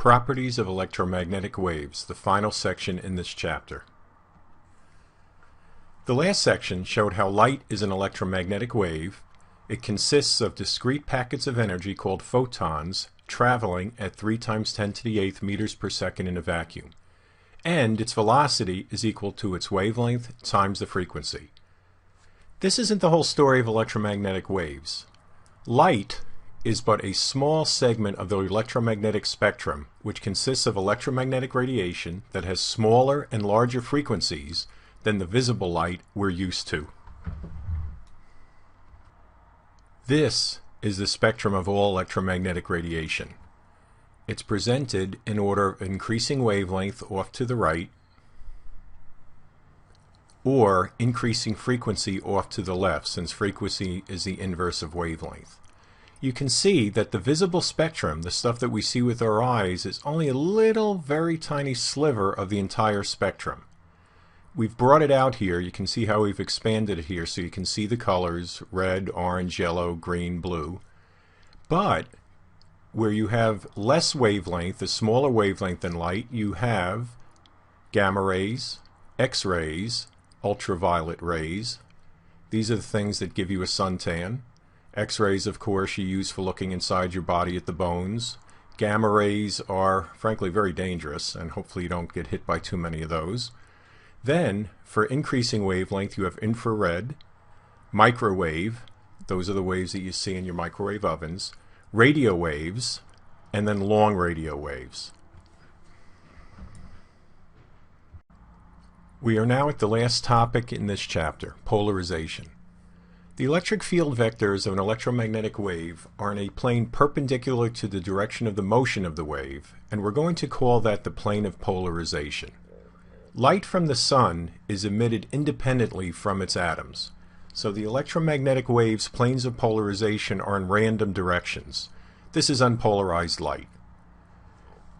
Properties of electromagnetic waves, the final section in this chapter. The last section showed how light is an electromagnetic wave. It consists of discrete packets of energy called photons traveling at 3 × 10⁸ meters per second in a vacuum. And its velocity is equal to its wavelength times the frequency. This isn't the whole story of electromagnetic waves. Light is but a small segment of the electromagnetic spectrum, which consists of electromagnetic radiation that has smaller and larger frequencies than the visible light we're used to. This is the spectrum of all electromagnetic radiation. It's presented in order of increasing wavelength off to the right, or increasing frequency off to the left, since frequency is the inverse of wavelength. You can see that the visible spectrum, the stuff that we see with our eyes, is only a little, very tiny sliver of the entire spectrum. We've brought it out here. You can see how we've expanded it here so you can see the colors: red, orange, yellow, green, blue. But where you have less wavelength, a smaller wavelength than light, you have gamma rays, X-rays, ultraviolet rays. These are the things that give you a suntan. X-rays, of course, you use for looking inside your body at the bones. Gamma rays are, frankly, very dangerous, and hopefully you don't get hit by too many of those. Then, for increasing wavelength, you have infrared, microwave, those are the waves that you see in your microwave ovens, radio waves, and then long radio waves. We are now at the last topic in this chapter, polarization. The electric field vectors of an electromagnetic wave are in a plane perpendicular to the direction of the motion of the wave, and we're going to call that the plane of polarization. Light from the sun is emitted independently from its atoms, so the electromagnetic wave's planes of polarization are in random directions. This is unpolarized light.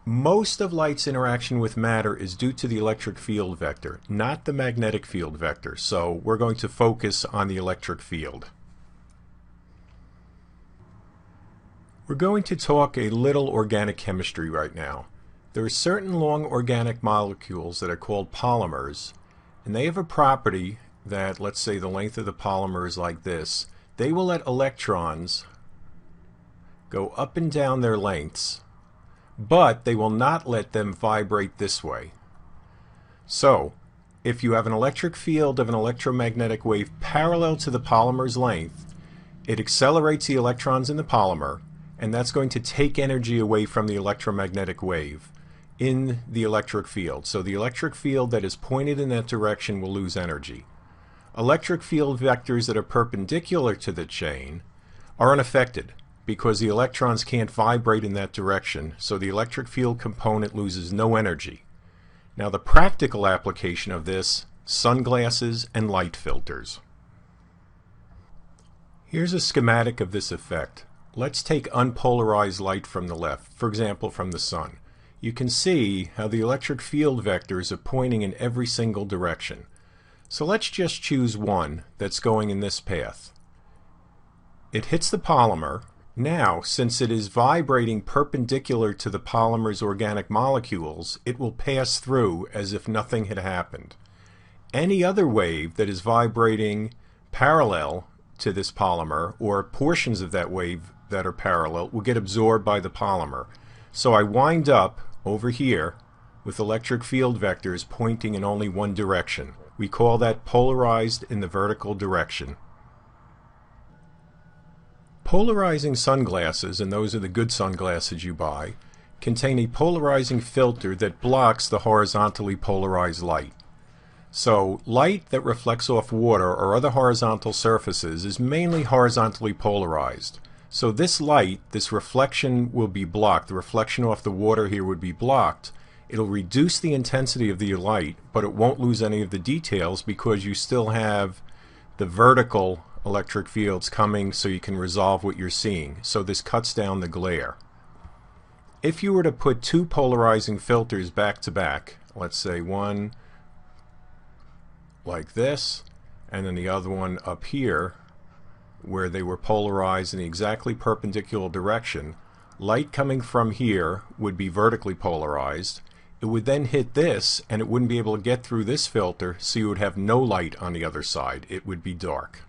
Most of light's interaction with matter is due to the electric field vector, not the magnetic field vector, so we're going to focus on the electric field. We're going to talk a little organic chemistry right now. There are certain long organic molecules that are called polymers, and they have a property that, let's say the length of the polymer is like this. They will let electrons go up and down their lengths, but they will not let them vibrate this way. So, if you have an electric field of an electromagnetic wave parallel to the polymer's length, it accelerates the electrons in the polymer, and that's going to take energy away from the electromagnetic wave in the electric field. So the electric field that is pointed in that direction will lose energy. Electric field vectors that are perpendicular to the chain are unaffected, because the electrons can't vibrate in that direction, so the electric field component loses no energy. Now the practical application of this, sunglasses and light filters. Here's a schematic of this effect. Let's take unpolarized light from the left, for example from the sun. You can see how the electric field vectors are pointing in every single direction. So let's just choose one that's going in this path. It hits the polymer. Now, since it is vibrating perpendicular to the polymer's organic molecules, it will pass through as if nothing had happened. Any other wave that is vibrating parallel to this polymer, or portions of that wave that are parallel, will get absorbed by the polymer. So I wind up over here with electric field vectors pointing in only one direction. We call that polarized in the vertical direction. Polarizing sunglasses, and those are the good sunglasses you buy, contain a polarizing filter that blocks the horizontally polarized light. So light that reflects off water or other horizontal surfaces is mainly horizontally polarized. So this light, this reflection, will be blocked. The reflection off the water here would be blocked. It'll reduce the intensity of the light, but it won't lose any of the details because you still have the vertical electric fields coming, so you can resolve what you're seeing. So this cuts down the glare. If you were to put two polarizing filters back to back, let's say one like this and then the other one up here, where they were polarized in the exactly perpendicular direction, light coming from here would be vertically polarized. It would then hit this, and it wouldn't be able to get through this filter, so you would have no light on the other side. It would be dark.